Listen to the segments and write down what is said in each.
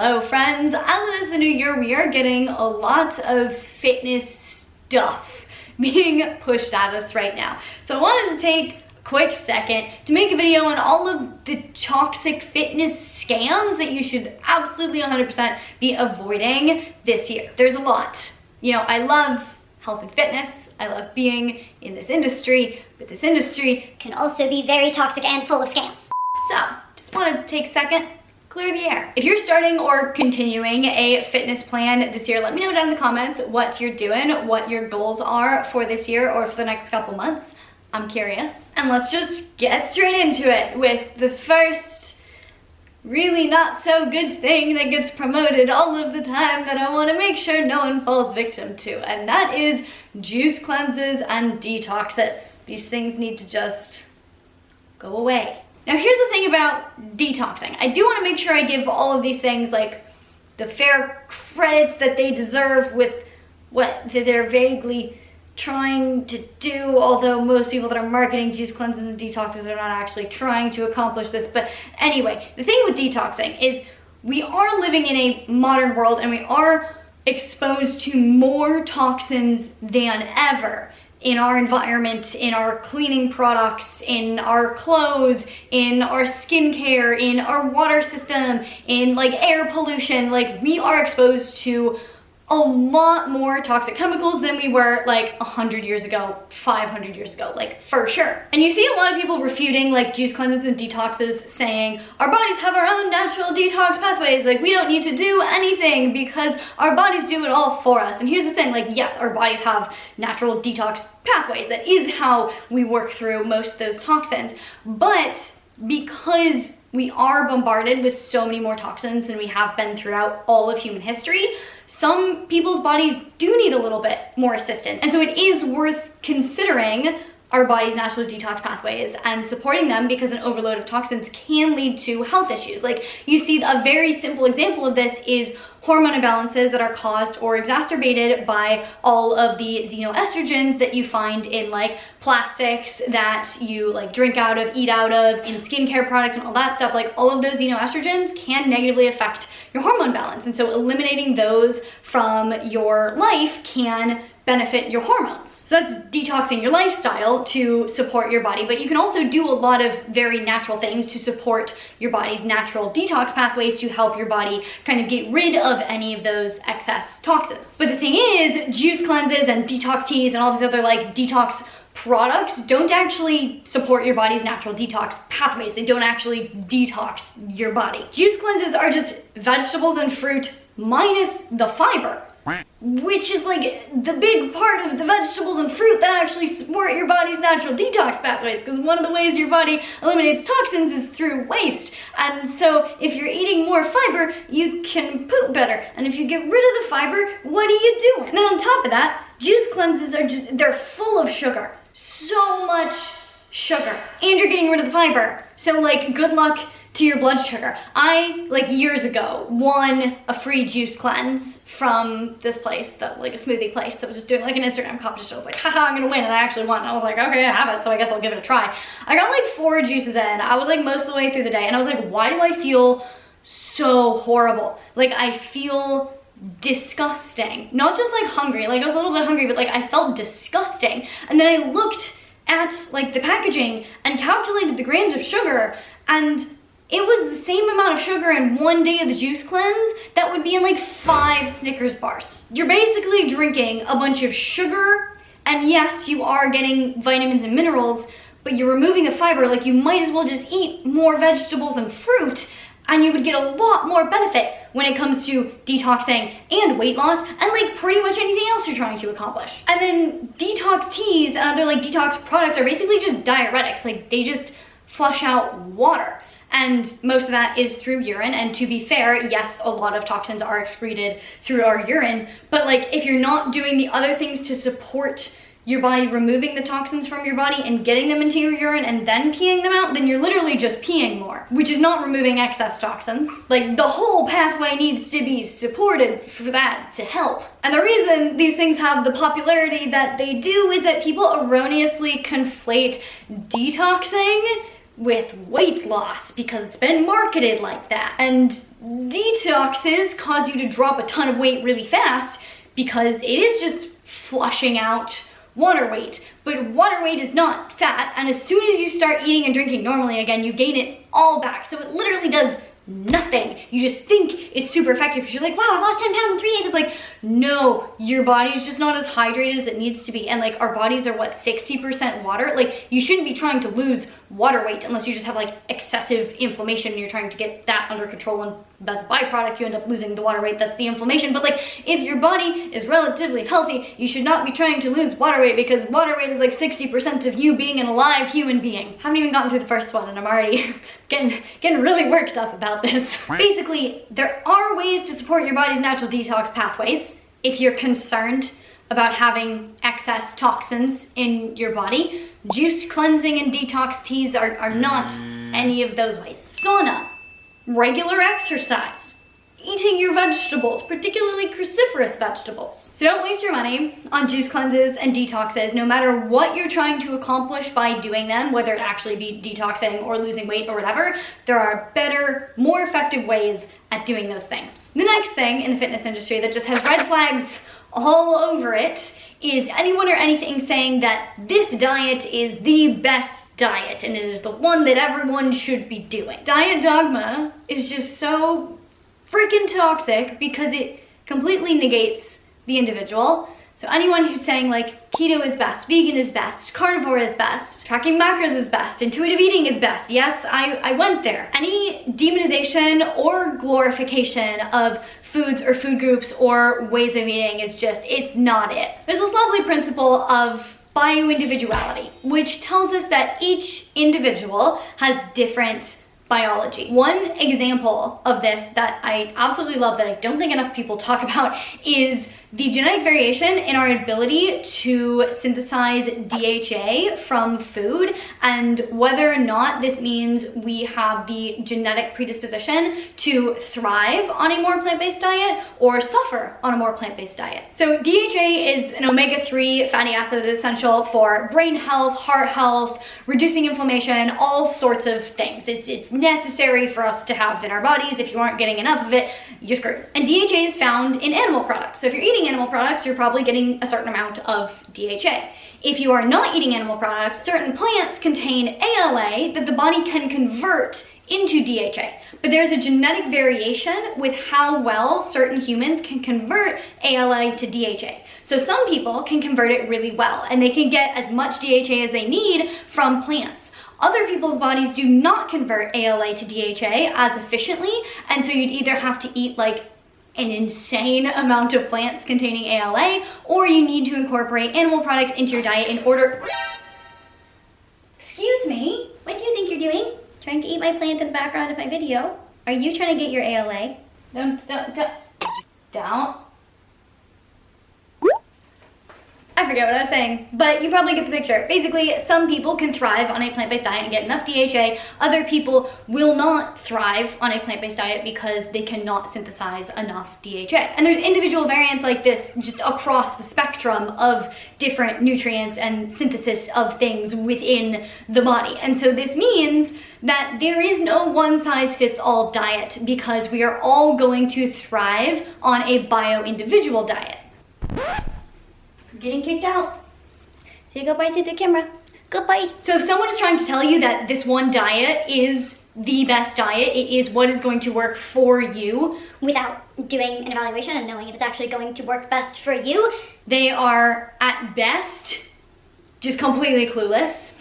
Hello friends, as it is the new year, we are getting a lot of fitness stuff being pushed at us right now. So I wanted to take a quick second to make a video on all of the toxic fitness scams that you should absolutely 100% be avoiding this year. There's a lot. You know, I love health and fitness. I love being in this industry, but this industry can also be very toxic and full of scams. So, just wanted to take a second, clear the air. If you're starting or continuing a fitness plan this year, let me know down in the comments what you're doing, what your goals are for this year or for the next couple months. I'm curious. And let's just get straight into it with the first really not so good thing that gets promoted all of the time that I want to make sure no one falls victim to, and that is juice cleanses and detoxes. These things need to just go away. Now here's the thing about detoxing. I do want to make sure I give all of these things like the fair credits that they deserve with what they're vaguely trying to do, although most people that are marketing juice cleanses and detoxes are not actually trying to accomplish this. But anyway, the thing with detoxing is we are living in a modern world and we are exposed to more toxins than ever in our environment, in our cleaning products, in our clothes, in our skincare, in our water system, in like air pollution. Like we are exposed to a lot more toxic chemicals than we were like 100 years ago, 500 years ago, like for sure. And you see a lot of people refuting like juice cleanses and detoxes, saying our bodies have our own natural detox pathways, like we don't need to do anything because our bodies do it all for us. And here's the thing, like yes, our bodies have natural detox pathways. That is how we work through most of those toxins. But because we are bombarded with so many more toxins than we have been throughout all of human history, some people's bodies do need a little bit more assistance. And so it is worth considering our body's natural detox pathways and supporting them, because an overload of toxins can lead to health issues. Like you see a very simple example of this is hormone imbalances that are caused or exacerbated by all of the xenoestrogens that you find in like plastics that you like drink out of, eat out of, in skincare products and all that stuff. Like all of those xenoestrogens can negatively affect your hormone balance. And so eliminating those from your life can benefit your hormones. So that's detoxing your lifestyle to support your body, but you can also do a lot of very natural things to support your body's natural detox pathways to help your body kind of get rid of any of those excess toxins. But the thing is, juice cleanses and detox teas and all these other like detox products don't actually support your body's natural detox pathways. They don't actually detox your body. Juice cleanses are just vegetables and fruit minus the fiber, which is like the big part of the vegetables and fruit that actually support your body's natural detox pathways, because one of the ways your body eliminates toxins is through waste. And so if you're eating more fiber, you can poop better. And if you get rid of the fiber, what are you doing? And then on top of that, juice cleanses are just, they're full of sugar. So much sugar. And you're getting rid of the fiber. So like good luck to your blood sugar. I, like years ago, won a free juice cleanse from this place, that like a smoothie place that was just doing like an Instagram competition. I was like, haha, I'm gonna win, and I actually won. And I was like, okay, I have it, so I guess I'll give it a try. I got like 4 juices in. I was like most of the way through the day, and I was like, why do I feel so horrible? Like I feel disgusting. Not just like hungry, like I was a little bit hungry, but like I felt disgusting. And then I looked at like the packaging and calculated the grams of sugar, and it was the same amount of sugar in 1 day of the juice cleanse that would be in like 5 Snickers bars. You're basically drinking a bunch of sugar, and yes, you are getting vitamins and minerals, but you're removing the fiber. Like you might as well just eat more vegetables and fruit, and you would get a lot more benefit when it comes to detoxing and weight loss and like pretty much anything else you're trying to accomplish. And then detox teas and other like detox products are basically just diuretics. Like they just flush out water. And most of that is through urine. And to be fair, yes, a lot of toxins are excreted through our urine. But like if you're not doing the other things to support your body removing the toxins from your body and getting them into your urine and then peeing them out, then you're literally just peeing more, which is not removing excess toxins. Like the whole pathway needs to be supported for that to help. And the reason these things have the popularity that they do is that people erroneously conflate detoxing with weight loss because it's been marketed like that. And Detoxes cause you to drop a ton of weight really fast because it is just flushing out water weight. But water weight is not fat, and as soon as you start eating and drinking normally again, you gain it all back. So it literally does nothing. You just think it's super effective because you're like, wow, I've lost 10 pounds in 3 days. It's like, no, your body's just not as hydrated as it needs to be. And like, our bodies are what, 60% water? Like, you shouldn't be trying to lose water weight unless you just have like excessive inflammation and you're trying to get that under control, and as a byproduct you end up losing the water weight. That's the inflammation. But like, if your body is relatively healthy, you should not be trying to lose water weight, because water weight is like 60% of you being an alive human being. Haven't even gotten through the first one and I'm already getting really worked up about this. Basically, there are ways to support your body's natural detox pathways if you're concerned about having excess toxins in your body. Juice cleansing and detox teas are not any of those ways. Sauna, regular exercise, eating your vegetables, particularly cruciferous vegetables. So don't waste your money on juice cleanses and detoxes, no matter what you're trying to accomplish by doing them, whether it actually be detoxing or losing weight or whatever. There are better, more effective ways at doing those things. The next thing in the fitness industry that just has red flags all over it is anyone or anything saying that this diet is the best diet and it is the one that everyone should be doing. Diet dogma is just so freaking toxic because it completely negates the individual. So anyone who's saying like keto is best, vegan is best, carnivore is best, tracking macros is best, intuitive eating is best. Yes, I went there. Any demonization or glorification of foods or food groups or ways of eating is just, it's not it. There's this lovely principle of bioindividuality, which tells us that each individual has different biology. One example of this that I absolutely love that I don't think enough people talk about is the genetic variation in our ability to synthesize DHA from food, and whether or not this means we have the genetic predisposition to thrive on a more plant-based diet or suffer on a more plant-based diet. So DHA is an omega-3 fatty acid that is essential for brain health, heart health, reducing inflammation, all sorts of things. It's necessary for us to have in our bodies. If you aren't getting enough of it, you're screwed. And DHA is found in animal products. So if you're eating animal products, you're probably getting a certain amount of DHA. If you are not eating animal products, certain plants contain ALA that the body can convert into DHA. But there's a genetic variation with how well certain humans can convert ALA to DHA. So some people can convert it really well and they can get as much DHA as they need from plants. Other people's bodies do not convert ALA to DHA as efficiently, and so you'd either have to eat like an insane amount of plants containing ALA, or you need to incorporate animal products into your diet in order... Excuse me, what do you think you're doing? Trying to eat my plant in the background of my video? Are you trying to get your ALA? Don't. I forget what I was saying, but you probably get the picture. Basically, some people can thrive on a plant-based diet and get enough DHA. Other people will not thrive on a plant-based diet because they cannot synthesize enough DHA. And there's individual variants like this just across the spectrum of different nutrients and synthesis of things within the body. And so this means that there is no one-size-fits-all diet because we are all going to thrive on a bio-individual diet. Getting kicked out. Say goodbye to the camera. Goodbye. So if someone is trying to tell you that this one diet is the best diet, it is what is going to work for you, without doing an evaluation and knowing if it's actually going to work best for you, they are at best just completely clueless.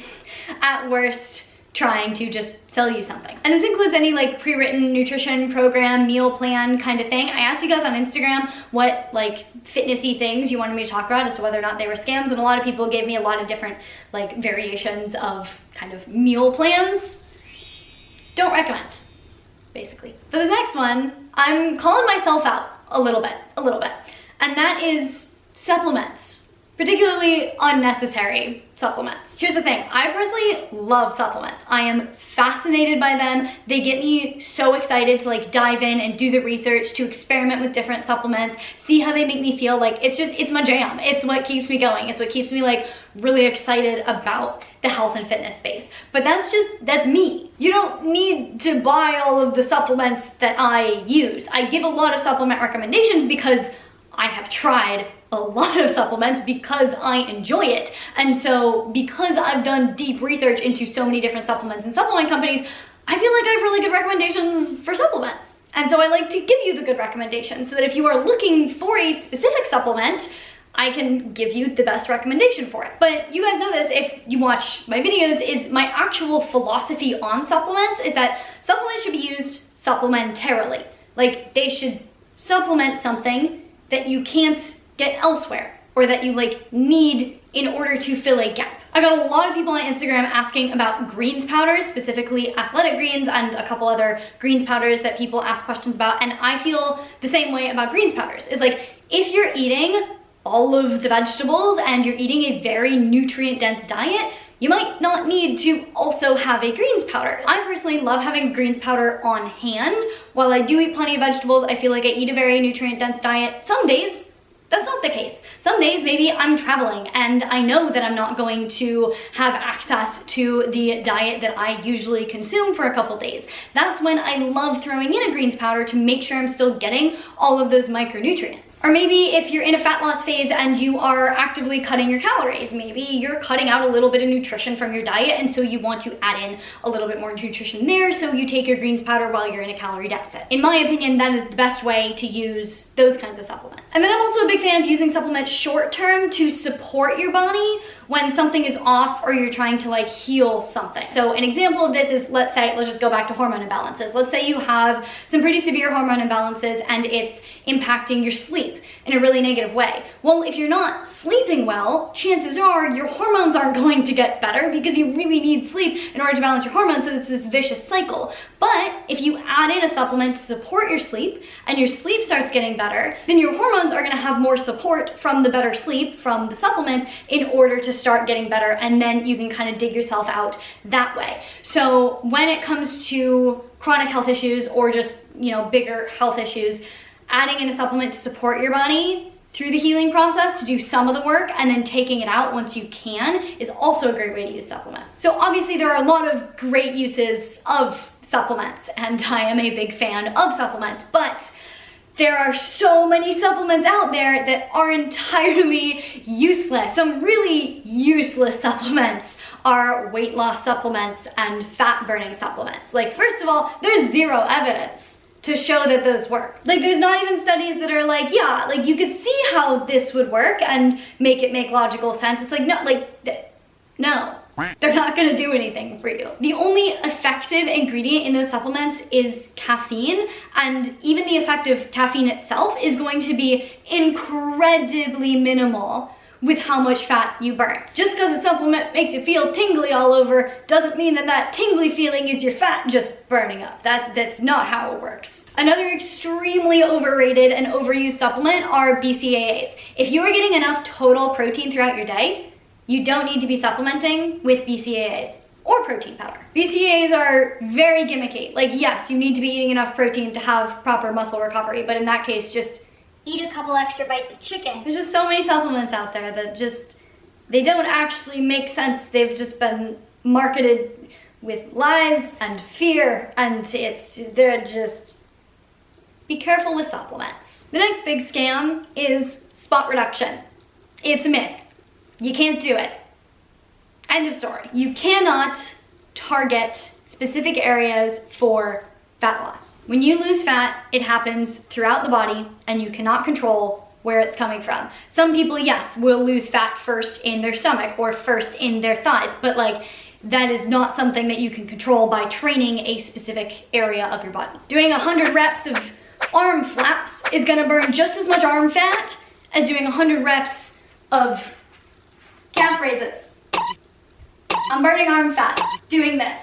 At worst, trying to just sell you something. And this includes any like pre-written nutrition program, meal plan kind of thing. I asked you guys on Instagram what like fitnessy things you wanted me to talk about as to whether or not they were scams, and a lot of people gave me a lot of different like variations of kind of meal plans. Don't recommend, basically. For this next one, I'm calling myself out a little bit, and that is supplements. particularly unnecessary supplements. Here's the thing, I personally love supplements. I am fascinated by them. They get me so excited to like dive in and do the research, to experiment with different supplements, see how they make me feel. Like it's my jam. It's what keeps me going. It's what keeps me like really excited about the health and fitness space. But that's me. You don't need to buy all of the supplements that I use. I give a lot of supplement recommendations because I have tried a lot of supplements because I enjoy it. And so because I've done deep research into so many different supplements and supplement companies, I feel like I have really good recommendations for supplements. And so I like to give you the good recommendations so that if you are looking for a specific supplement, I can give you the best recommendation for it. But you guys know this if you watch my videos, is my actual philosophy on supplements is that supplements should be used supplementarily. Like they should supplement something that you can't get elsewhere or that you like need in order to fill a gap. I got a lot of people on Instagram asking about greens powders, specifically athletic greens and a couple other greens powders that people ask questions about. And I feel the same way about greens powders. Is like, if you're eating all of the vegetables and you're eating a very nutrient dense diet, you might not need to also have a greens powder. I personally love having greens powder on hand. While I do eat plenty of vegetables, I feel like I eat a very nutrient dense diet. Some days, that's not the case. Some days maybe I'm traveling and I know that I'm not going to have access to the diet that I usually consume for a couple days. That's when I love throwing in a greens powder to make sure I'm still getting all of those micronutrients. Or maybe if you're in a fat loss phase and you are actively cutting your calories, maybe you're cutting out a little bit of nutrition from your diet and so you want to add in a little bit more nutrition there, so you take your greens powder while you're in a calorie deficit. In my opinion, that is the best way to use those kinds of supplements. And then I'm also a big fan of using supplements short term to support your body when something is off or you're trying to like heal something. So an example of this is, let's just go back to hormone imbalances. Let's say you have some pretty severe hormone imbalances and it's impacting your sleep in a really negative way. Well, if you're not sleeping well, chances are your hormones aren't going to get better because you really need sleep in order to balance your hormones, so it's this vicious cycle. But if you add in a supplement to support your sleep and your sleep starts getting better, then your hormones are gonna have more support from the better sleep from the supplements in order to start getting better, and then you can kind of dig yourself out that way. So when it comes to chronic health issues or just, bigger health issues, adding in a supplement to support your body through the healing process to do some of the work and then taking it out once you can is also a great way to use supplements. So obviously there are a lot of great uses of supplements and I am a big fan of supplements, but there are so many supplements out there that are entirely useless. Some really useless supplements are weight loss supplements and fat burning supplements. Like, first of all, there's zero evidence to show that those work. Like, there's not even studies that are like, yeah, like you could see how this would work and make it make logical sense. It's like, no, they're not gonna do anything for you. The only effective ingredient in those supplements is caffeine, and even the effect of caffeine itself is going to be incredibly minimal with how much fat you burn. Just because a supplement makes you feel tingly all over doesn't mean that that tingly feeling is your fat just burning up. That's not how it works. Another extremely overrated and overused supplement are BCAAs. If you are getting enough total protein throughout your day, you don't need to be supplementing with BCAAs or protein powder. BCAAs are very gimmicky. Like, yes, you need to be eating enough protein to have proper muscle recovery, but in that case, just eat a couple extra bites of chicken. There's just so many supplements out there that they don't actually make sense. They've just been marketed with lies and fear, and be careful with supplements. The next big scam is spot reduction. It's a myth. You can't do it. End of story. You cannot target specific areas for fat loss. When you lose fat, it happens throughout the body and you cannot control where it's coming from. Some people, yes, will lose fat first in their stomach or first in their thighs, but like, that is not something that you can control by training a specific area of your body. Doing 100 reps of arm flaps is gonna burn just as much arm fat as doing 100 reps of calf raises. I'm burning arm fat doing this.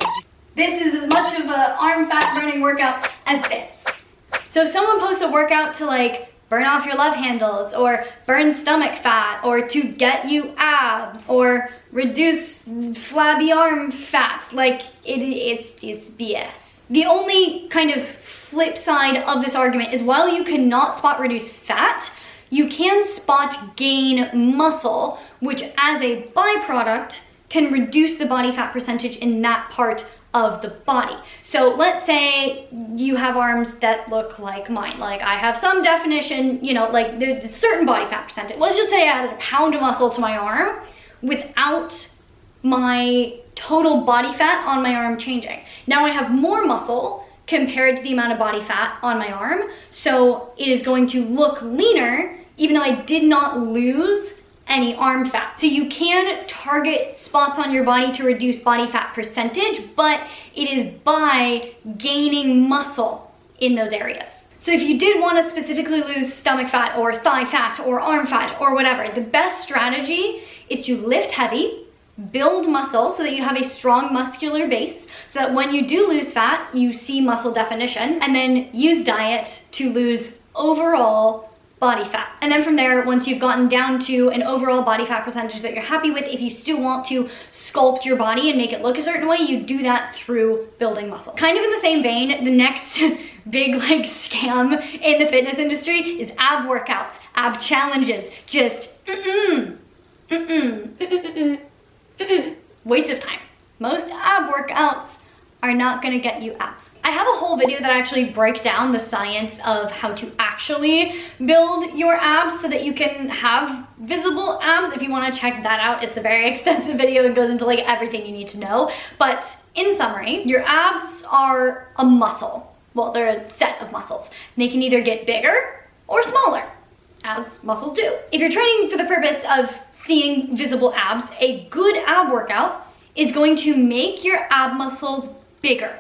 This is as much of an arm fat burning workout as this. So if someone posts a workout to like burn off your love handles, or burn stomach fat, or to get you abs, or reduce flabby arm fat. Like, it's BS. The only kind of flip side of this argument is while you cannot spot reduce fat, you can spot gain muscle, which as a byproduct can reduce the body fat percentage in that part of the body. So let's say you have arms that look like mine. Like, I have some definition, you know, like there's a certain body fat percentage. Let's just say I added a pound of muscle to my arm without my total body fat on my arm changing. Now I have more muscle compared to the amount of body fat on my arm, so it is going to look leaner even though I did not lose any arm fat. So you can target spots on your body to reduce body fat percentage, but it is by gaining muscle in those areas. So if you did want to specifically lose stomach fat or thigh fat or arm fat or whatever, the best strategy is to lift heavy, build muscle so that you have a strong muscular base, so that when you do lose fat, you see muscle definition, and then use diet to lose overall body fat. And then from there, once you've gotten down to an overall body fat percentage that you're happy with, if you still want to sculpt your body and make it look a certain way, you do that through building muscle. Kind of in the same vein, the next big like scam in the fitness industry is ab workouts, ab challenges. Just waste of time. Most ab workouts are not gonna get you abs. I have a whole video that actually breaks down the science of how to actually build your abs so that you can have visible abs. If you wanna check that out, it's a very extensive video. It goes into like everything you need to know. But in summary, your abs are a muscle. Well, they're a set of muscles. They can either get bigger or smaller, as muscles do. If you're training for the purpose of seeing visible abs, a good ab workout is going to make your ab muscles bigger.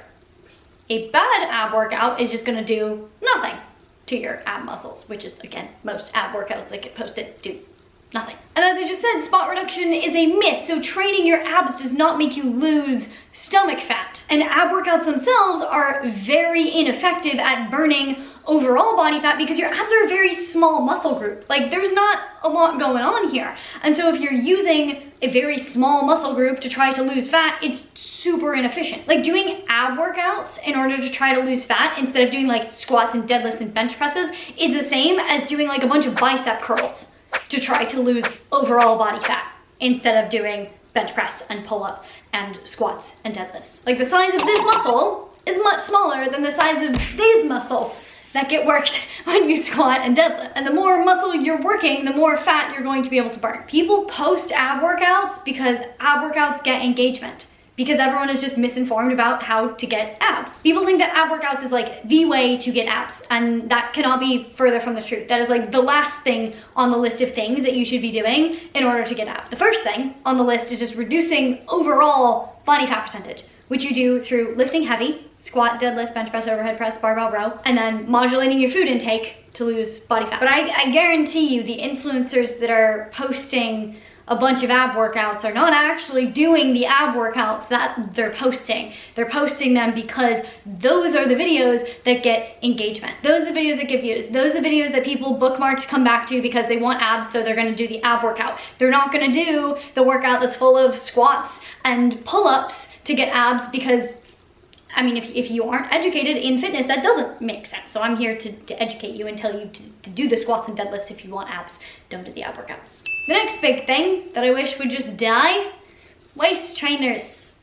A bad ab workout is just gonna do nothing to your ab muscles, which is, again, most ab workouts that get posted do nothing. And as I just said, spot reduction is a myth, so training your abs does not make you lose stomach fat. And ab workouts themselves are very ineffective at burning overall body fat because your abs are a very small muscle group. Like, there's not a lot going on here. And so if you're using a very small muscle group to try to lose fat, it's super inefficient. Like, doing ab workouts in order to try to lose fat instead of doing like squats and deadlifts and bench presses is the same as doing like a bunch of bicep curls to try to lose overall body fat instead of doing bench press and pull up and squats and deadlifts. Like, the size of this muscle is much smaller than the size of these muscles that get worked when you squat and deadlift. And the more muscle you're working, the more fat you're going to be able to burn. People post ab workouts because ab workouts get engagement, because everyone is just misinformed about how to get abs. People think that ab workouts is like the way to get abs, and that cannot be further from the truth. That is like the last thing on the list of things that you should be doing in order to get abs. The first thing on the list is just reducing overall body fat percentage, which you do through lifting heavy, squat, deadlift, bench press, overhead press, barbell row, and then modulating your food intake to lose body fat. But I guarantee you the influencers that are posting a bunch of ab workouts are not actually doing the ab workouts that they're posting. They're posting them because those are the videos that get engagement. Those are the videos that get views. Those are the videos that people bookmark to come back to because they want abs, so they're gonna do the ab workout. They're not gonna do the workout that's full of squats and pull-ups to get abs because, I mean, if you aren't educated in fitness, that doesn't make sense. So I'm here to educate you and tell you to do the squats and deadlifts if you want abs. Don't do the ab workouts. The next big thing that I wish would just die, waist trainers.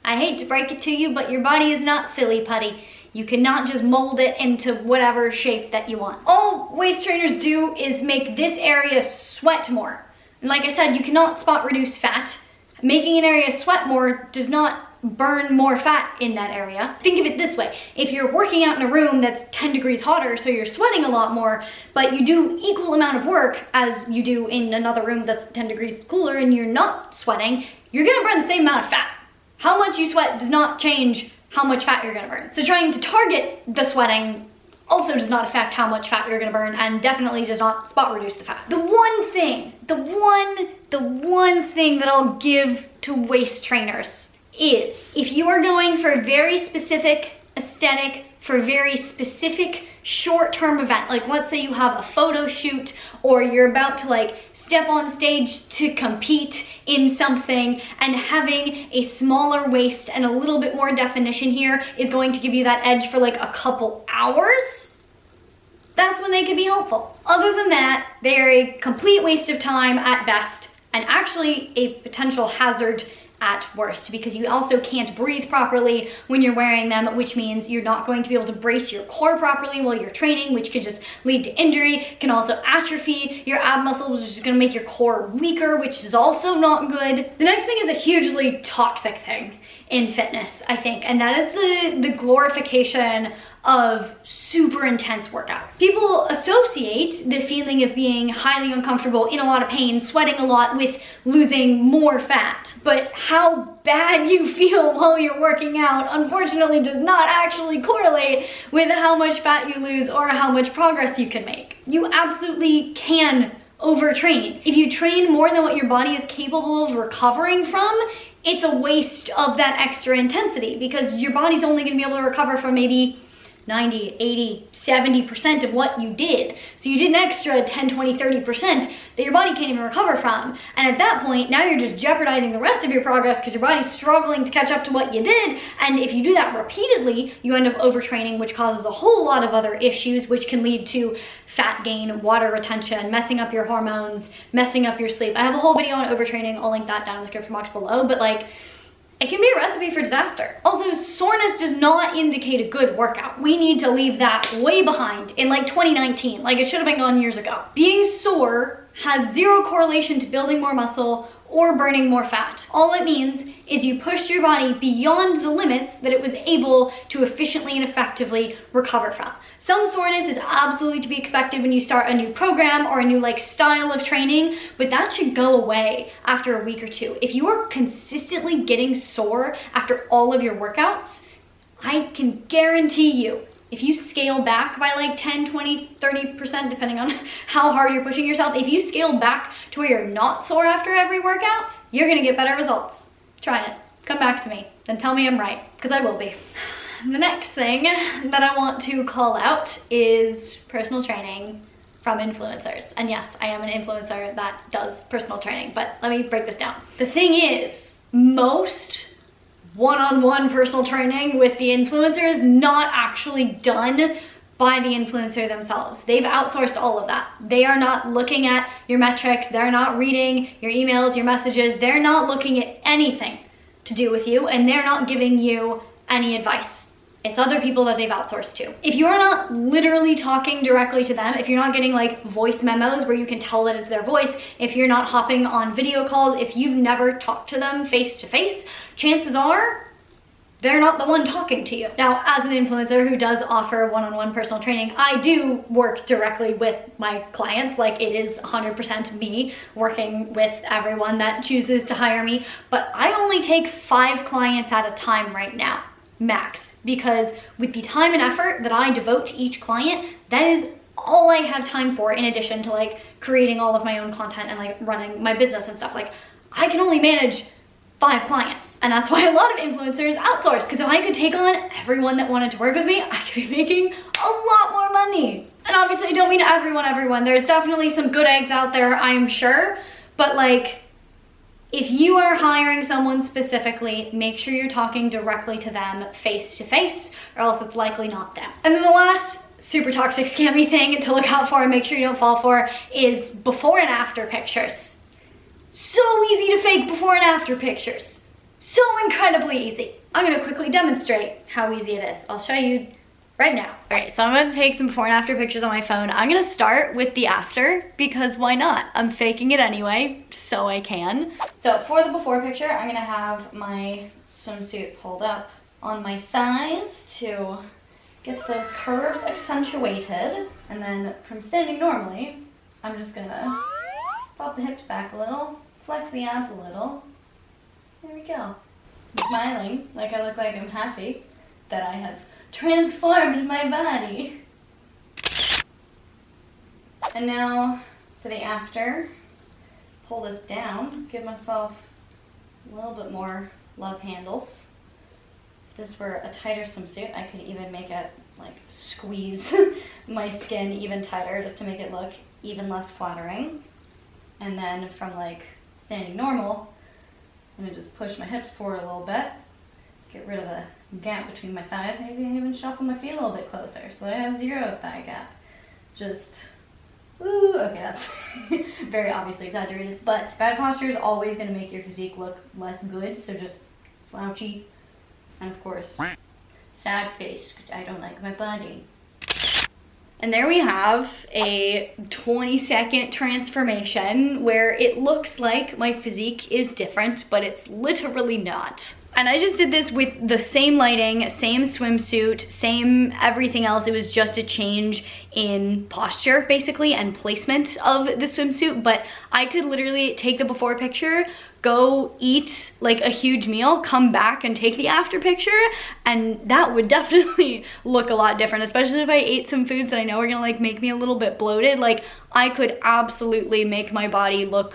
I hate to break it to you, but your body is not silly putty. You cannot just mold it into whatever shape that you want. All waist trainers do is make this area sweat more. And like I said, you cannot spot reduce fat. Making an area sweat more does not burn more fat in that area. Think of it this way. If you're working out in a room that's 10 degrees hotter, so you're sweating a lot more, but you do equal amount of work as you do in another room that's 10 degrees cooler and you're not sweating, you're gonna burn the same amount of fat. How much you sweat does not change how much fat you're gonna burn. So trying to target the sweating also does not affect how much fat you're gonna burn, and definitely does not spot reduce the fat. The one thing that I'll give to waist trainers is, if you are going for a very specific aesthetic for very specific short-term event. Like let's say you have a photo shoot or you're about to like step on stage to compete in something, and having a smaller waist and a little bit more definition here is going to give you that edge for like a couple hours. That's when they can be helpful. Other than that, they are a complete waste of time at best, and actually a potential hazard at worst, because you also can't breathe properly when you're wearing them, which means you're not going to be able to brace your core properly while you're training, which could just lead to injury. Can also atrophy your ab muscles, which is going to make your core weaker, which is also not good. The next thing is a hugely toxic thing in fitness, I think, and that is the glorification of super intense workouts. People associate the feeling of being highly uncomfortable, in a lot of pain, sweating a lot with losing more fat. But how bad you feel while you're working out, unfortunately, does not actually correlate with how much fat you lose or how much progress you can make. You absolutely can overtrain. If you train more than what your body is capable of recovering from, it's a waste of that extra intensity, because your body's only going to be able to recover from maybe 90, 80, 70% of what you did. So you did an extra 10, 20, 30% that your body can't even recover from. And at that point, now you're just jeopardizing the rest of your progress because your body's struggling to catch up to what you did. And if you do that repeatedly, you end up overtraining, which causes a whole lot of other issues, which can lead to fat gain, water retention, messing up your hormones, messing up your sleep. I have a whole video on overtraining. I'll link that down in the description box below, but like, it can be a recipe for disaster. Also, soreness does not indicate a good workout. We need to leave that way behind in like 2019. Like, it should have been gone years ago. Being sore has zero correlation to building more muscle or burning more fat. All it means is you pushed your body beyond the limits that it was able to efficiently and effectively recover from. Some soreness is absolutely to be expected when you start a new program or a new like style of training, but that should go away after a week or two. If you are consistently getting sore after all of your workouts, I can guarantee you, if you scale back by like 10, 20, 30%, depending on how hard you're pushing yourself, if you scale back to where you're not sore after every workout, you're gonna get better results. Try it. Come back to me. Then tell me I'm right, because I will be. The next thing that I want to call out is personal training from influencers. And yes, I am an influencer that does personal training, but let me break this down. The thing is, most one-on-one personal training with the influencer is not actually done by the influencer themselves. They've outsourced all of that. They are not looking at your metrics. They're not reading your emails, your messages. They're not looking at anything to do with you, and they're not giving you any advice. It's other people that they've outsourced to. If you are not literally talking directly to them, if you're not getting like voice memos where you can tell that it's their voice, if you're not hopping on video calls, if you've never talked to them face to face, chances are they're not the one talking to you. Now, as an influencer who does offer one-on-one personal training, I do work directly with my clients. Like, it is 100% me working with everyone that chooses to hire me, but I only take 5 clients at a time right now, max, because with the time and effort that I devote to each client, that is all I have time for, in addition to like creating all of my own content and like running my business and stuff. Like, I can only manage 5 clients, and that's why a lot of influencers outsource, because if I could take on everyone that wanted to work with me, I could be making a lot more money. And obviously I don't mean everyone. There's definitely some good eggs out there, I'm sure, but like, if you are hiring someone specifically, make sure you're talking directly to them face to face, or else it's likely not them. And then the last super toxic scammy thing to look out for and make sure you don't fall for is before and after pictures. So easy to fake before and after pictures. So incredibly easy. I'm gonna quickly demonstrate how easy it is. I'll show you right now. Okay, so I'm going to take some before and after pictures on my phone. I'm going to start with the after, because why not? I'm faking it anyway, so I can. So for the before picture, I'm going to have my swimsuit pulled up on my thighs to get those curves accentuated. And then from standing normally, I'm just going to pop the hips back a little, flex the abs a little. There we go. I'm smiling like I look like I'm happy that I have transformed my body. And now for the after, pull this down, give myself a little bit more love handles. If this were a tighter swimsuit, I could even make it like squeeze my skin even tighter just to make it look even less flattering. And then from like standing normal, I'm gonna just push my hips forward a little bit, get rid of the gap between my thighs, maybe even shuffle my feet a little bit closer so that I have 0 thigh gap. Just, ooh, okay, that's very obviously exaggerated, but bad posture is always gonna make your physique look less good, so just slouchy, and of course, sad face, because I don't like my body. And there we have a 20-second transformation where it looks like my physique is different, but it's literally not. And I just did this with the same lighting, same swimsuit, same everything else. It was just a change in posture, basically, and placement of the swimsuit. But I could literally take the before picture, go eat like a huge meal, come back and take the after picture, and that would definitely look a lot different, especially if I ate some foods that I know are gonna like make me a little bit bloated. Like, I could absolutely make my body look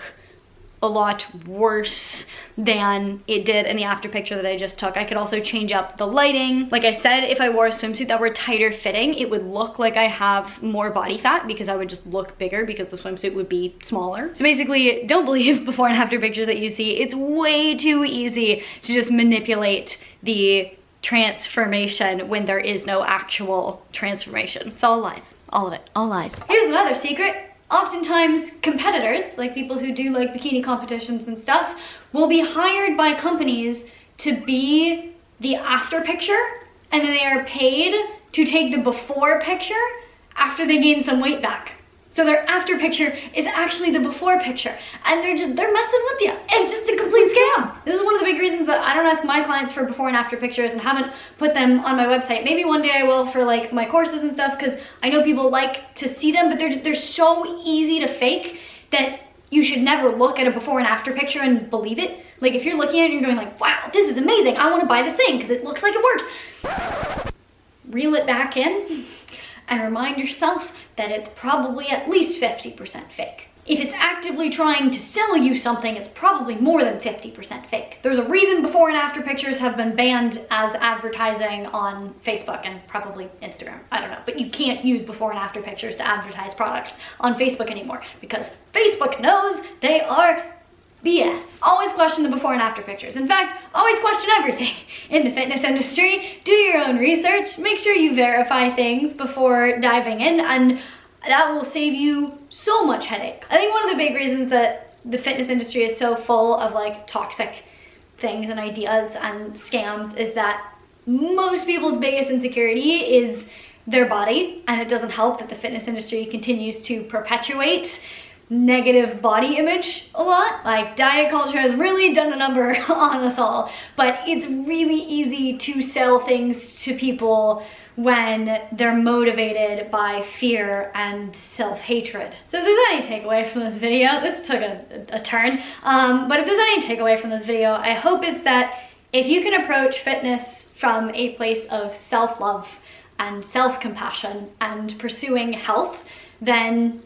a lot worse than it did in the after picture that I just took. I could also change up the lighting. Like I said, if I wore a swimsuit that were tighter fitting, it would look like I have more body fat because I would just look bigger because the swimsuit would be smaller. So basically, don't believe before and after pictures that you see. It's way too easy to just manipulate the transformation when there is no actual transformation. It's all lies, all of it, all lies. Here's another secret. Oftentimes competitors, like people who do like bikini competitions and stuff, will be hired by companies to be the after picture, and then they are paid to take the before picture after they gain some weight back. So their after picture is actually the before picture, and they're messing with you. It's just a complete scam. This is one of the big reasons that I don't ask my clients for before and after pictures and haven't put them on my website. Maybe one day I will for like my courses and stuff, because I know people like to see them, but they're so easy to fake that you should never look at a before and after picture and believe it. Like, if you're looking at it and you're going like, wow, this is amazing, I want to buy this thing because it looks like it works. Reel it back in and remind yourself that it's probably at least 50% fake. If it's actively trying to sell you something, it's probably more than 50% fake. There's a reason before and after pictures have been banned as advertising on Facebook and probably Instagram. I don't know, but you can't use before and after pictures to advertise products on Facebook anymore because Facebook knows they are BS. Always question the before and after pictures. In fact, always question everything in the fitness industry. Do your own research. Make sure you verify things before diving in, and that will save you so much headache. I think one of the big reasons that the fitness industry is so full of like toxic things and ideas and scams is that most people's biggest insecurity is their body, and it doesn't help that the fitness industry continues to perpetuate negative body image a lot. Like, diet culture has really done a number on us all, but it's really easy to sell things to people when they're motivated by fear and self-hatred. So if there's any takeaway from this video, this took a turn, but if there's any takeaway from this video, I hope it's that if you can approach fitness from a place of self-love and self-compassion and pursuing health, then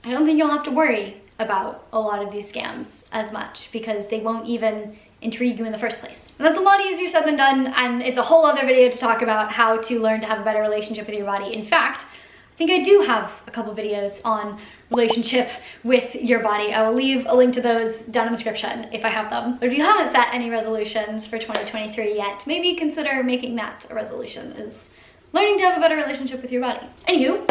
I don't think you'll have to worry about a lot of these scams as much, because they won't even intrigue you in the first place. And that's a lot easier said than done, and it's a whole other video to talk about how to learn to have a better relationship with your body. In fact, I think I do have a couple videos on relationship with your body. I will leave a link to those down in the description if I have them. But if you haven't set any resolutions for 2023 yet, maybe consider making that a resolution, is learning to have a better relationship with your body. Anywho,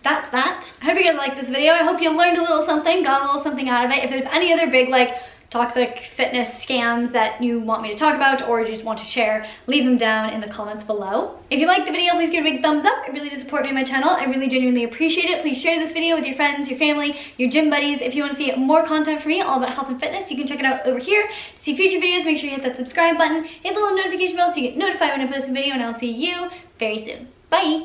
that's that. I hope you guys liked this video. I hope you learned a little something, got a little something out of it. If there's any other big like toxic fitness scams that you want me to talk about or you just want to share, leave them down in the comments below. If you liked the video, please give it a big thumbs up. It really does support me and my channel. I really genuinely appreciate it. Please share this video with your friends, your family, your gym buddies. If you want to see more content from me all about health and fitness, you can check it out over here. To see future videos, make sure you hit that subscribe button, hit the little notification bell so you get notified when I post a video, and I'll see you very soon. Bye!